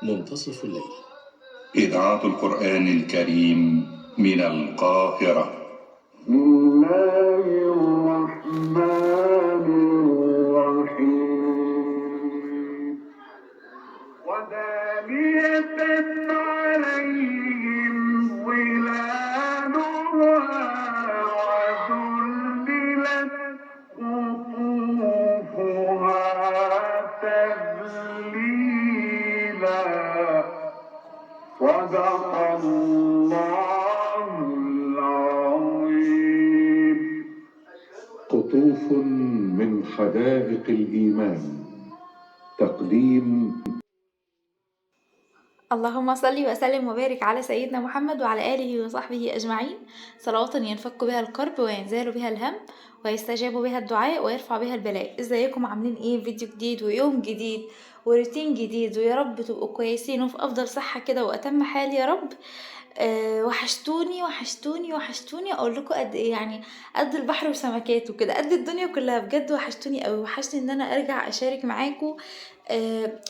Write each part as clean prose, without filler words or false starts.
منتصف الليل. إذاعة القرآن الكريم من القاهرة. بسم الله الرحمن الرحيم. ودانية عليهم ظلالها وذللت قطوفها تذليلا. صدق الله العظيم. قطوف من حدائق الإيمان. تقديم اللهم صل وسلم وبارك على سيدنا محمد وعلى آله وصحبه أجمعين، صلوات ينفك بها الكرب وينزال بها الهم ويستجاب بها الدعاء ويرفع بها البلاء. ازيكم عاملين ايه؟ فيديو جديد ويوم جديد وروتين جديد، ويا رب تبقوا كويسين وفي أفضل صحة كده وأتم حال يا رب. وحشتوني وحشتوني وحشتوني، اقول لكم قد ايه، يعني قد البحر وسمكاته كده، قد الدنيا كلها بجد. وحشتوني قوي، وحشتني ان انا ارجع اشارك معاكم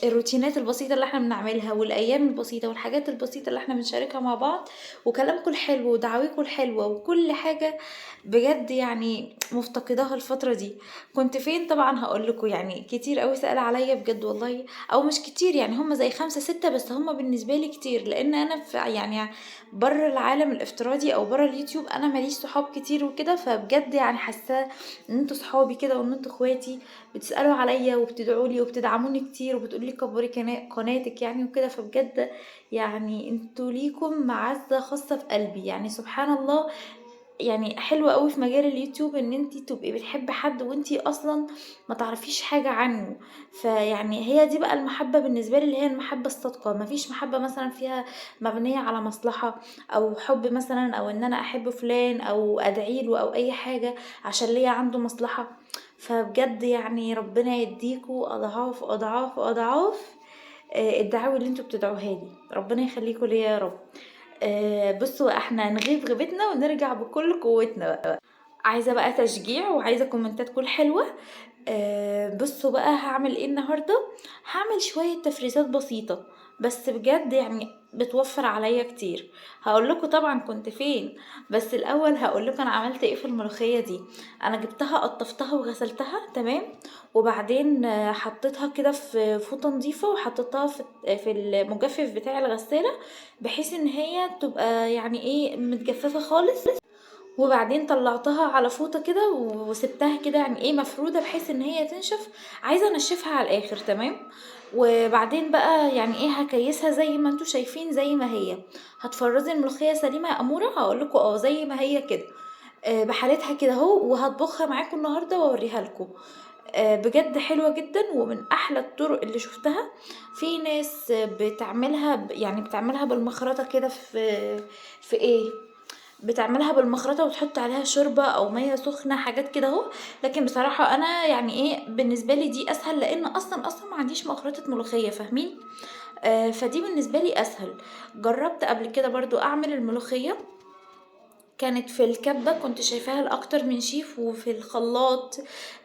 الروتينات البسيطة اللي احنا بنعملها، والايام البسيطة والحاجات البسيطة اللي احنا بنشاركها مع بعض، وكلامكم الحلو ودعاويكم الحلوة وكل حاجة بجد، يعني مفتقداها الفترة دي. كنت فين؟ طبعا هقول لكم، يعني كتير قوي سأل عليا بجد والله، او مش كتير يعني، هم زي 5 6، بس هم بالنسبة لي كتير، لان انا في يعني بره العالم الافتراضي او بره اليوتيوب انا ماليش صحاب كتير وكده، فبجد يعني حاسه ان انتوا صحابي كده وان انتوا اخواتي، بتسالوا عليا وبتدعوا لي وبتدعموني كتير وبتقولي كبري قناتك يعني وكده، فبجد يعني انتوا ليكم معزه خاصه في قلبي، يعني سبحان الله. يعني حلوة قوي في مجال اليوتيوب ان انتي تبقي بتحبي حد وانتي اصلا ما تعرفيش حاجة عنه. فيعني هي دي بقى المحبة بالنسبة لي، اللي هي المحبة الصادقة، مفيش محبة مثلا فيها مبنية على مصلحة، او حب مثلا، او ان انا احب فلان او ادعيله او اي حاجة عشان ليا عنده مصلحة. فبجد يعني ربنا يديكوا اضعاف اضعاف اضعاف الدعاوي اللي انتوا بتدعوها لي، ربنا يخليكوا ليا يا رب. بصوا، احنا نغيب غيبتنا ونرجع بكل قوتنا بقى. عايزه بقى تشجيع وعايزه كومنتات كل حلوه. بصوا بقى هعمل ايه النهارده. هعمل شويه تفريزات بسيطه، بس بجد يعني بتوفر عليا كتير. هقول لكم طبعا كنت فين، بس الاول هقول لكم انا عملت ايه في الملوخيه دي. انا جبتها قطفتها وغسلتها تمام، وبعدين حطيتها كده في فوطه نظيفه، وحطيتها في المجفف بتاع الغساله، بحيث ان هي تبقى يعني ايه متجففه خالص. وبعدين طلعتها على فوطه كده وسبتها كده يعني ايه مفروده، بحيث ان هي تنشف. عايزه انشفها على الاخر تمام. وبعدين بقى يعني ايه هكيسها زي ما انتوا شايفين، زي ما هي. هتفرزي الملوخيه سليمه يا اموره؟ هقول لكم زي ما هي كده، بحالتها كده اهو، وهطبخها معاكم النهارده واوريها لكم. بجد حلوة جدا ومن احلى الطرق اللي شفتها. في ناس بتعملها يعني بتعملها بالمخرطة كده، في ايه، بتعملها بالمخرطة وتحط عليها شوربة او مية سخنة، حاجات كده اهو. لكن بصراحة انا يعني ايه بالنسبة لي دي اسهل، لان اصلا ما عنديش مخرطة ملوخية، فاهمين؟ فدي بالنسبة لي اسهل. جربت قبل كده برضو اعمل الملوخية، كانت في الكبة، كنت شايفاها لأكتر من شيف، وفي الخلاط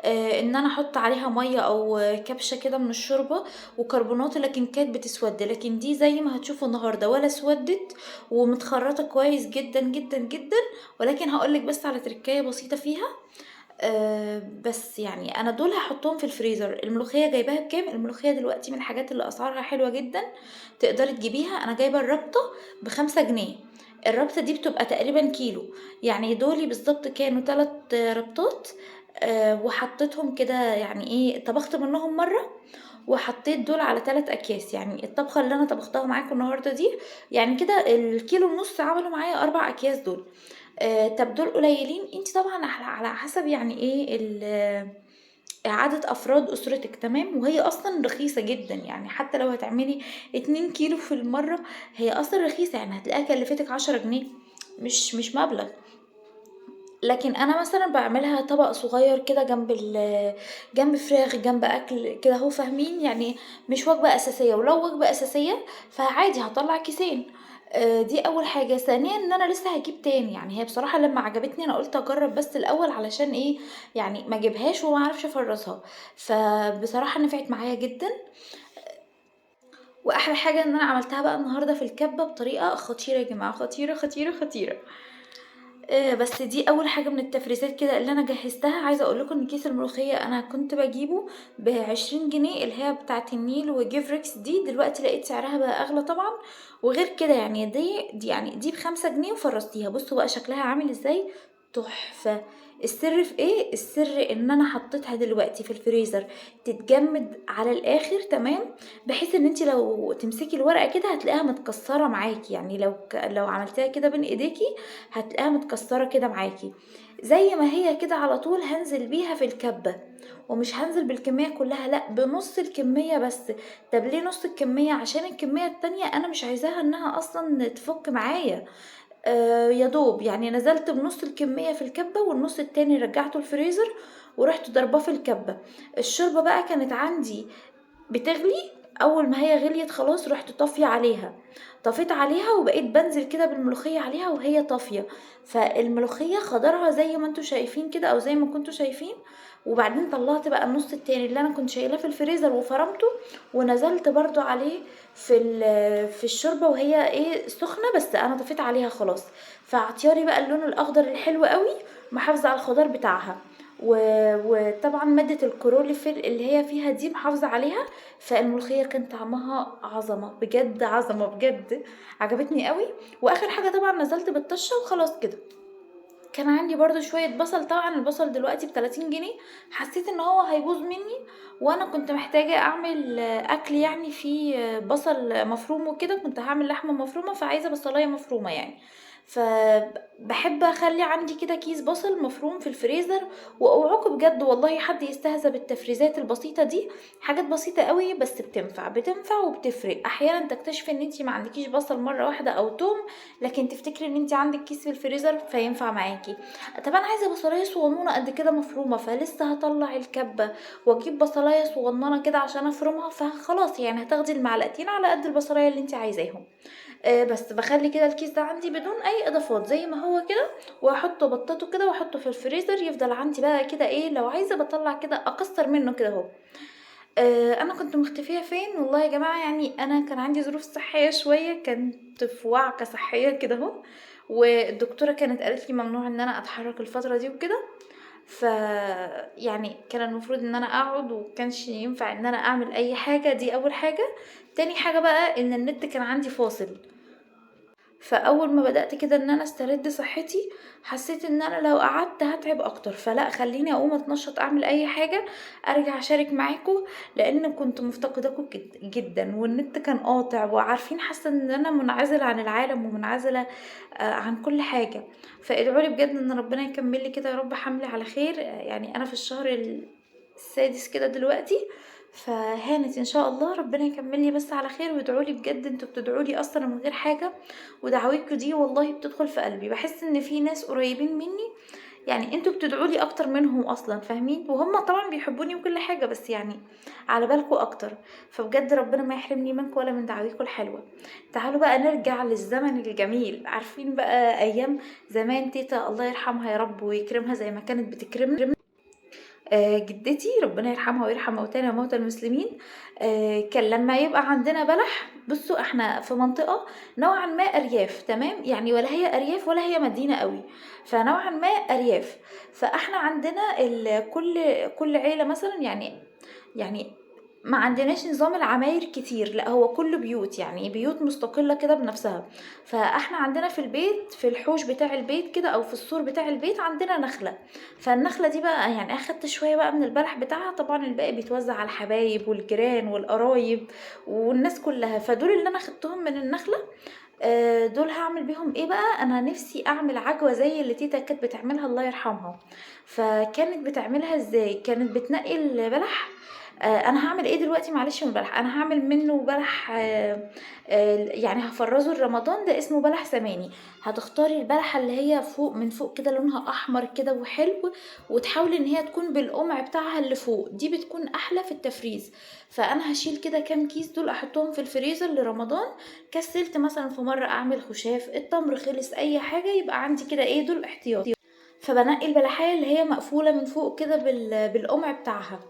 ان انا احط عليها مية او كبشة كده من الشوربة وكربونات، لكن كانت بتسود. لكن دي زي ما هتشوفوا النهاردة ولا سودت، ومتخرطة كويس جدا جدا جدا. ولكن هقولك بس على تركاية بسيطة فيها. بس يعني انا دول هحطهم في الفريزر. الملوخية جايباها بكام؟ الملوخية دلوقتي من الحاجات اللي اسعارها حلوة جدا، تقدري تجيبيها. انا جايبة الربطة ب5 جنيه، الربطة دي بتبقى تقريبا كيلو، يعني دولي بالظبط كانوا 3 ربطات. وحطيتهم كده يعني ايه، طبخت منهم مرة، وحطيت دول على 3 اكياس. يعني الطبخة اللي انا طبختها معاكم النهاردة دي، يعني كده الكيلو ونص عملوا معايا 4 اكياس دول. طب دول قليلين؟ انت طبعا على حسب يعني ايه عدد افراد اسرتك تمام. وهي اصلا رخيصة جدا، يعني حتى لو هتعملي 2 كيلو في المرة، هي اصلا رخيصة، يعني هتلاقيها كلفتك 10 جنيه، مش مبلغ. لكن انا مثلا بعملها طبق صغير كده جنب فراخ، جنب اكل كده، هو فاهمين يعني، مش وجبة اساسية. ولو وجبة اساسية فعادي هطلع كيسين. دي اول حاجة. ثانيا ان انا لسه هجيب تاني، يعني هي بصراحة لما عجبتني انا قلت اجرب بس الاول، علشان ايه يعني ما اجيبهاش وما اعرفش افرزها. فبصراحة نفعت معايا جدا. واحلى حاجه ان انا عملتها بقى النهارده في الكبه بطريقه خطيره يا جماعه، خطيره خطيره خطيره. بس دي اول حاجه من التفريزات كده اللي انا جهزتها. عايزه اقول لكم ان كيس الملوخيه انا كنت بجيبه ب20 جنيه، اللي هي بتاعه النيل وجيفريكس دي. دلوقتي لقيت سعرها بقى اغلى طبعا. وغير كده يعني دي ب5 جنيه وفرستيها. بصوا بقى شكلها عامل ازاي، تحفه. السر في ايه؟ السر ان انا حطيتها دلوقتي في الفريزر تتجمد على الاخر، تمام، بحيث ان انت لو تمسكي الورقه كده هتلاقيها متكسره معاكي. يعني لو عملتيها كده بين ايديكي هتلاقيها متكسره كده معاكي. زي ما هي كده على طول هنزل بيها في الكبه، ومش هنزل بالكميه كلها، لا، بنص الكميه بس. طب ليه نص الكميه؟ عشان الكميه التانية انا مش عايزاها انها اصلا تفك معايا. يا دوب يعني نزلت بنص الكميه في الكبه، والنص التاني رجعته الفريزر ورحت ضرباه في الكبه. الشوربه بقى كانت عندي بتغلي. اول ما هي غليت خلاص رحت طافيه عليها، طفيت عليها وبقيت بنزل كده بالملوخيه عليها وهي طافيه. فالملوخيه خضرها زي ما انتوا شايفين كده، او زي ما كنتوا شايفين. وبعدين طلعت بقى النص التاني اللي انا كنت شايلاه في الفريزر وفرمته، ونزلت برضو عليه في الشوربه وهي سخنه، بس انا طفيت عليها خلاص. فعطياري بقى اللون الاخضر الحلو قوي، محافظه على الخضار بتاعها. وطبعا مادة الكلوروفيل اللي هي فيها دي محافظة عليها. فالملوخية كان طعمها عظمة بجد، عظمة بجد، عجبتني قوي. واخر حاجة طبعا نزلت بالطشة وخلاص كده. كان عندي برضو شوية بصل، طبعا البصل دلوقتي ب30 جنيه. حسيت ان هو هيبوظ مني، وانا كنت محتاجة اعمل اكل يعني فيه بصل مفروم وكده. كنت هعمل لحمة مفرومة، فعايزة بصلاية مفرومة يعني. فبحب اخلي عندي كده كيس بصل مفروم في الفريزر. واوعكم بجد والله حد يستهزأ بالتفريزات البسيطة دي. حاجات بسيطة قوي بس بتنفع وبتفرق. احيانا تكتشفي ان انتي ما عندكيش بصل مرة واحدة او توم، لكن تفتكري ان انت عندك كيس في الفريزر فينفع معاكي. طب انا عايزه بصلايه صغنونه قد كده مفرومه، فلسه هطلع الكبه واجيب بصلايه صغننه كده عشان افرمها، فخلاص يعني هتاخدي المعلقتين على قد البصلايه اللي انت عايزاهم. بس بخلي كده الكيس ده عندي بدون اي اضافات زي ما هو كده، واحطه بطاطه كده واحطه في الفريزر يفضل عندي بقى كده. لو عايزه بطلع كده اكستر منه كده اهو. انا كنت مختفيه فين والله يا جماعه؟ يعني انا كان عندي ظروف صحيه شويه، كنت في وعكه صحيه كده اهو. والدكتوره كانت قالت لي ممنوع ان انا اتحرك الفتره دي وكده. ف يعني كان المفروض ان انا اقعد، وكانش ينفع ان انا اعمل اي حاجه. دي اول حاجه. تاني حاجه بقى ان النت كان عندي فاصل. فاول ما بدأت كده ان انا استرد صحتي، حسيت ان انا لو قعدت هتعب اكتر، فلا خليني اقوم اتنشط اعمل اي حاجة ارجع اشارك معاكم. لان كنت مفتقداكم جدا، والنت كان قاطع، وعارفين حاسة ان انا منعزلة عن العالم ومنعزلة عن كل حاجة. فادعولي بجد ان ربنا يكمل لي كده يا رب حملي على خير. يعني انا في الشهر السادس كده دلوقتي، فهانت ان شاء الله. ربنا يكملني بس على خير. وادعولي بجد، انتوا بتدعولي اصلا من غير حاجه، ودعوتكم دي والله بتدخل في قلبي. بحس ان في ناس قريبين مني، يعني انتوا بتدعولي اكتر منهم اصلا، فاهمين؟ وهم طبعا بيحبوني وكل حاجه، بس يعني على بالكم اكتر. فبجد ربنا ما يحرمني منكم ولا من دعوتكم الحلوه. تعالوا بقى نرجع للزمن الجميل. عارفين بقى ايام زمان تيتا الله يرحمها يا رب ويكرمها زي ما كانت بتكرمنا. جدتي ربنا يرحمها ويرحم موتانا وموتى المسلمين. كان لما يبقى عندنا بلح، بصوا احنا في منطقة نوعا ما ارياف، تمام، يعني ولا هي ارياف ولا هي مدينة قوي، فنوعا ما ارياف. فاحنا عندنا كل عيلة مثلا، يعني ما عندناش نظام العماير كتير، لا هو كله بيوت، يعني بيوت مستقلة كده بنفسها. فاحنا عندنا في البيت، في الحوش بتاع البيت كده او في السور بتاع البيت عندنا نخلة. فالنخلة دي بقى يعني اخدت شوية بقى من البلح بتاعها. طبعا الباقي بيتوزع على الحبايب والجيران والقرايب والناس كلها. فدول اللي انا خدتهم من النخلة. دول هعمل بيهم ايه بقى؟ انا نفسي اعمل عجوة زي اللي تيتا كانت بتعملها الله يرحمها. فكانت بتعملها ازاي؟ كانت بتنقي البلح. انا هعمل ايه دلوقتي؟ معلش، من بلح انا هعمل منه بلح. يعني هفرزه رمضان، ده اسمه بلح سماني. هتختاري البلحة اللي هي فوق، من فوق كده لونها احمر كده وحلو، وتحاولي ان هي تكون بالقمع بتاعها اللي فوق، دي بتكون احلى في التفريز. فانا هشيل كده كام كيس دول احطهم في الفريزر لرمضان. كسلت مثلا في مرة اعمل خشاف، التمر خلص، اي حاجة، يبقى عندي كده دول احتياطي. فبنقي البلحية اللي هي مقفولة من فوق كده بالقمع بتاعها.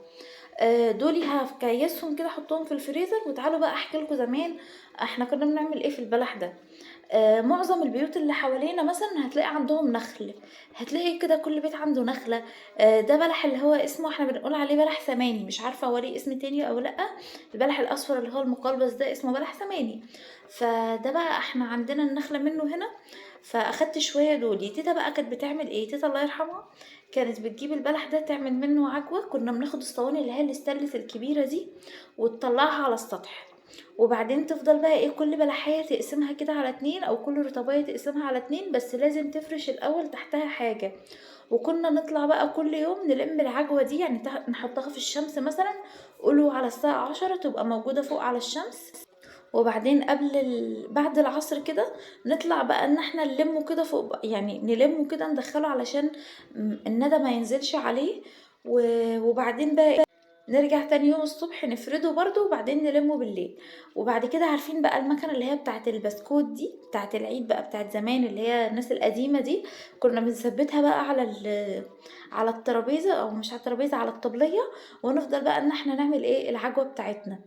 دول هكيسهم كده احطهم في الفريزر. وتعالوا بقى احكي لكم زمان احنا كنا بنعمل ايه في البلح ده. معظم البيوت اللي حوالينا مثلا هتلاقي عندهم نخل، هتلاقي كده كل بيت عنده نخلة. ده بلح اللي هو اسمه احنا بنقول عليه بلح ثماني، مش عارفة هو ليه اسم تاني او لأ. البلح الاصفر اللي هو المقلبس ده اسمه بلح ثماني. فده بقى احنا عندنا النخلة منه هنا. فاخدت شوية دولي. تيتا بقى كانت بتعمل ايه، تيتا الله يرحمها كانت بتجيب البلح ده تعمل منه عجوة. كنا بناخد الصواني اللي هي الاستانلس الكبيرة دي وتطلعها على السطح، وبعدين تفضل بقى ايه كل بلحية تقسمها كده على 2 او كل رطبية تقسمها على 2، بس لازم تفرش الاول تحتها حاجة. وكنا نطلع بقى كل يوم نلم العجوة دي، يعني نحطها في الشمس مثلا، قولوا على الساعة 10 تبقى موجودة فوق على الشمس. وبعدين بعد العصر كده نطلع بقى ان احنا نلمه كده فوق، يعني نلمه كده ندخله علشان الندى ما ينزلش عليه. وبعدين بقى نرجع تاني يوم الصبح نفرده برضو، وبعدين نلمه بالليل. وبعد كده عارفين بقى المكنة اللي هي بتاعة البسكوت دي بتاعة العيد بقى بتاعة زمان، اللي هي الناس القديمة دي، كنا بنثبتها بقى على الترابيزة، او مش على الترابيزة، على الطبلية. ونفضل بقى ان احنا نعمل ايه العجوة بتاعتنا.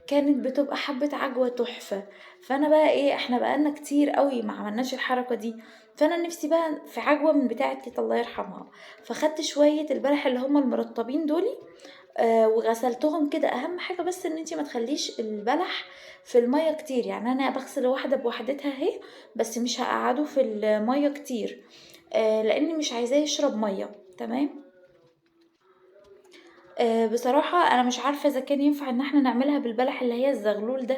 كانت بتبقى حبة عجوة تحفة. فانا بقى ايه احنا بقالنا كتير قوي ما عملناش الحركة دي. فانا نفسي بقى في عجوة من بتاعة تيتا الله يرحمها. فخدت شوية البلح اللي هم المرطبين دولي، وغسلتهم كده. اهم حاجة بس ان انتي ما تخليش البلح في المية كتير، يعني انا بغسل واحدة بوحدتها اهي، بس مش هقعده في المية كتير لاني مش عايزاه يشرب مية. تمام. بصراحة انا مش عارفة اذا كان ينفع ان احنا نعملها بالبلح اللي هي الزغلول ده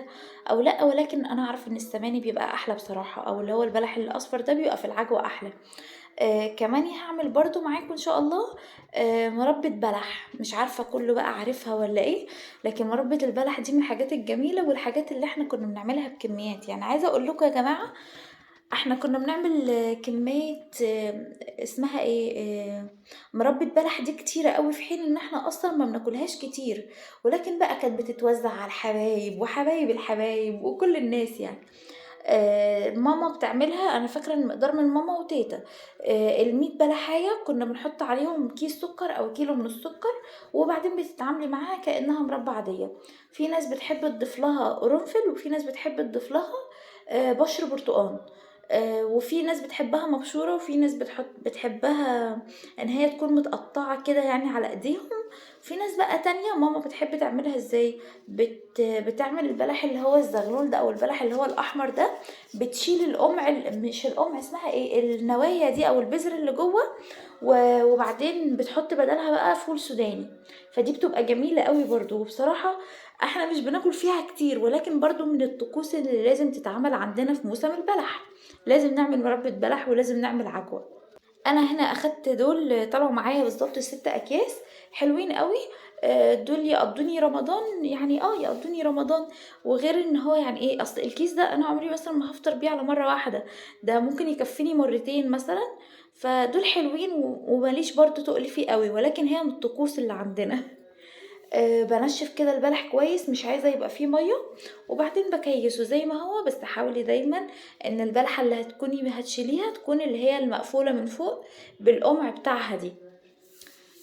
او لا، ولكن انا اعرف ان السماني بيبقى احلى بصراحة، او اللي هو البلح الاصفر ده بيبقى في العجوة احلى. كمان هعمل برضو معاكم ان شاء الله مربى بلح. مش عارفة كله بقى عارفها ولا ايه، لكن مربى البلح دي من الحاجات الجميلة والحاجات اللي احنا كنا بنعملها بكميات. يعني عايزة اقول لكم يا جماعة احنا كنا بنعمل كمية اسمها ايه مربى بلح دي كتيرة قوي، في حين ان احنا اصلا ما بناكلهاش كتير، ولكن بقى كانت بتتوزع على الحبايب وحبايب الحبايب وكل الناس يعني. ماما بتعملها، انا فاكره المقدار من ماما وتيتا. ال100 بلحايه كنا بنحط عليهم كيس سكر او كيلو من السكر، وبعدين بتتعاملي معاها كانها مربى عاديه. في ناس بتحب تضيف لها قرنفل، وفي ناس بتحب تضيف لها بشر برتقان. وفي ناس بتحبها مبشوره، وفي ناس بتحبها ان هي تكون متقطعه كده يعني على ايديهم. في ناس بقى تانية ماما بتحب تعملها ازاي، بتعمل البلح اللي هو الزغلول ده او البلح اللي هو الاحمر ده، بتشيل القمع مش القمع، اسمها ايه، النوايا دي او البذر اللي جوه، وبعدين بتحط بدلها بقى فول سوداني. فدي بتبقى جميلة قوي برضو. وبصراحة احنا مش بناكل فيها كتير، ولكن برضو من الطقوس اللي لازم تتعمل عندنا في موسم البلح. لازم نعمل مربى بلح ولازم نعمل عجوة. انا هنا اخدت دول طلعوا معايا بالظبط 6 اكياس حلوين قوي. دول يقضوني رمضان، يعني يقضوني رمضان. وغير ان هو يعني ايه، اصل الكيس ده انا عمري مثلا ما هفطر بيه على مرة واحدة، ده ممكن يكفيني مرتين مثلا. فدول حلوين ومليش برضو تقلي فيه قوي، ولكن هي من الطقوس اللي عندنا. بنشف كده البلح كويس، مش عايزة يبقى فيه مية، وبعدين بكيسه زي ما هو. بس حاولي دايما ان البلحة اللي هتشيليها تكون اللي هي المقفولة من فوق بالقمع بتاعها دي.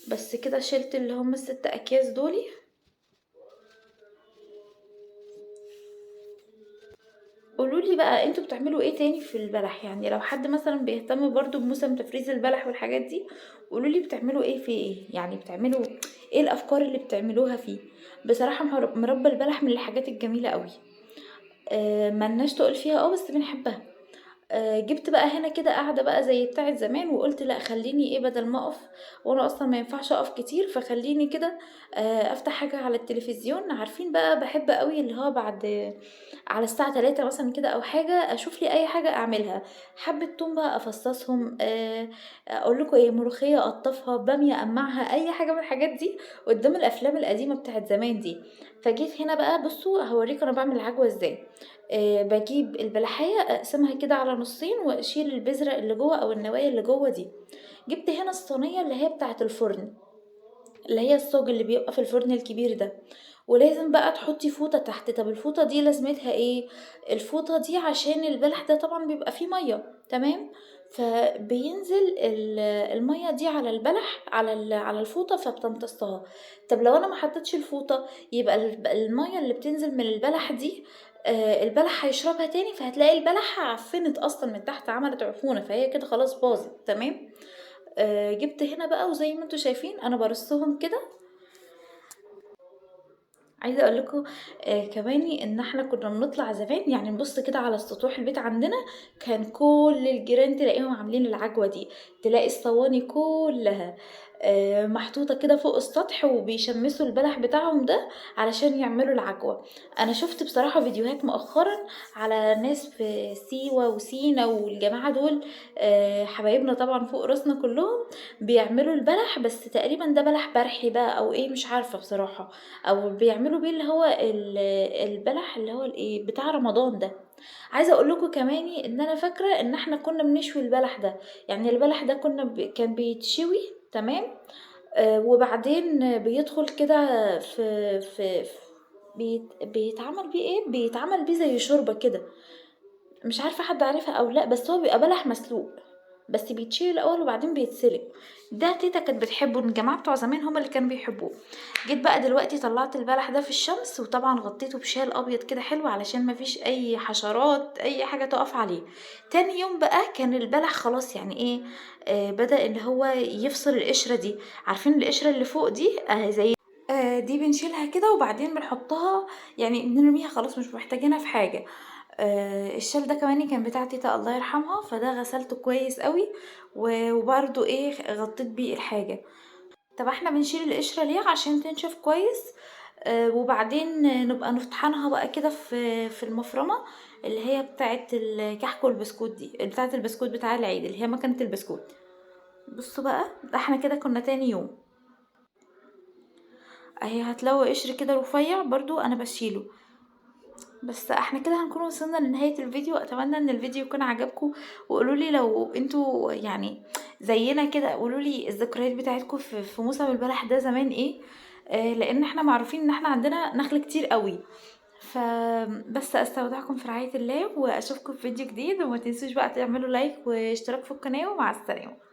بس كده شلت اللي هم ال6 اكياس دولي. قولولي بقى انتوا بتعملوا ايه تاني في البلح، يعني لو حد مثلا بيهتم برضو بموسم تفريز البلح والحاجات دي، قولولي بتعملوا ايه فيه، ايه يعني بتعملوا ايه الافكار اللي بتعملوها فيه. بصراحة مربى البلح من الحاجات الجميلة قوي. ملناش تقول فيها بس بنحبها. جبت بقى هنا كده قاعدة بقى زي بتاعت زمان، وقلت لا خليني ايه بدل ما اقف، وانا اصلا ما ينفعش اقف كتير، فخليني كده افتح حاجة على التلفزيون. عارفين بقى بحب قوي اللي هو بعد على الساعة 3 مثلا كده او حاجة اشوف لي اي حاجة اعملها. حبة توم بقى افصصهم، اقول لكم ايه، ملوخية اقطفها، بامية امعها، اي حاجة من الحاجات دي قدام الافلام القديمة بتاعت زمان دي. فجيت هنا بقى بصوا هوريكم انا بعمل العجوة ازاي. بجيب البلحية اقسمها كده على نصين واشيل البذرة اللي جوه او النوايا اللي جوه دي. جبت هنا الصينية اللي هي بتاعة الفرن، اللي هي الصاج اللي بيبقى في الفرن الكبير ده. ولازم بقى تحطي فوطة تحت. طب الفوطة دي لازمتها ايه؟ الفوطة دي عشان البلح ده طبعا بيبقى فيه مية، تمام. فبينزل المية دي على البلح على الفوطة فبتمتصها. طب لو انا ما حطيتش الفوطة يبقى المية اللي بتنزل من البلح دي البلح هيشربها تاني، فهتلاقي البلح عفنت اصلا من تحت، عملت عفونة، فهي كده خلاص باظت. تمام. جبت هنا بقى وزي ما انتوا شايفين انا برصهم كده. عايزه اقول لكم كمان ان احنا كنا بنطلع زمان يعني نبص كده على سطوح البيت عندنا، كان كل الجيران تلاقيهم عاملين العجوه دي، تلاقي الصواني كلها محطوطه كده فوق السطح وبيشمسوا البلح بتاعهم ده علشان يعملوا العجوه. انا شفت بصراحه فيديوهات مؤخرا على ناس في سيوه وسينا والجماعه دول حبايبنا طبعا فوق راسنا كلهم، بيعملوا البلح، بس تقريبا ده بلح برحي بقى او ايه مش عارفه بصراحه، او بيعملوا بيه اللي هو البلح اللي هو الايه بتاع رمضان ده. عايزه اقول لكم كمان ان انا فاكره ان احنا كنا بنشوي البلح ده، يعني البلح ده كان بيتشوي. تمام. وبعدين بيدخل كده في بيتعمل بيه ايه، بيتعمل بيه زي شوربه كده، مش عارفه حد عارفها او لا، بس هو بيبقى بلح مسلوق، بس بيتشيل الاول وبعدين بيتسلق. ده تيتا كانت بتحبه، الجماعه بتوع زمان هما اللي كانوا بيحبوه. جيت بقى دلوقتي طلعت البلح ده في الشمس، وطبعا غطيته بشال ابيض كده حلو علشان مفيش اي حشرات اي حاجه تقف عليه. تاني يوم بقى كان البلح خلاص يعني ايه، بدأ ان هو يفصل القشره دي. عارفين القشره اللي فوق دي زي دي بنشيلها كده وبعدين بنحطها، يعني بنرميها خلاص مش محتاجينها في حاجه. الشال ده كمان كان بتاع تيتا الله يرحمها، فده غسلته كويس قوي وبرده ايه غطيت بيه الحاجه. طب احنا بنشيل القشره ليه؟ عشان تنشف كويس. وبعدين نبقى نطحنها بقى كده في المفرمه اللي هي بتاعه الكحك والبسكوت دي، بتاعه البسكوت بتاع العيد اللي هي مكنه البسكوت. بصوا بقى ده احنا كده كنا تاني يوم اهي هتلاقوا قشر كده رفيع برضو انا بشيله. بس احنا كده هنكون وصلنا لنهاية الفيديو. اتمنى ان الفيديو يكون عجبكم، وقولولي لو انتوا يعني زينا كده، قولولي الذكريات بتاعتكم في موسم البلح ده زمان ايه. لان احنا معروفين ان احنا عندنا نخل كتير قوي. فبس استودعكم في رعاية الله، واشوفكم في فيديو جديد، وما تنسوش بقى تعملوا لايك واشتراك في القناة، ومع السلامة.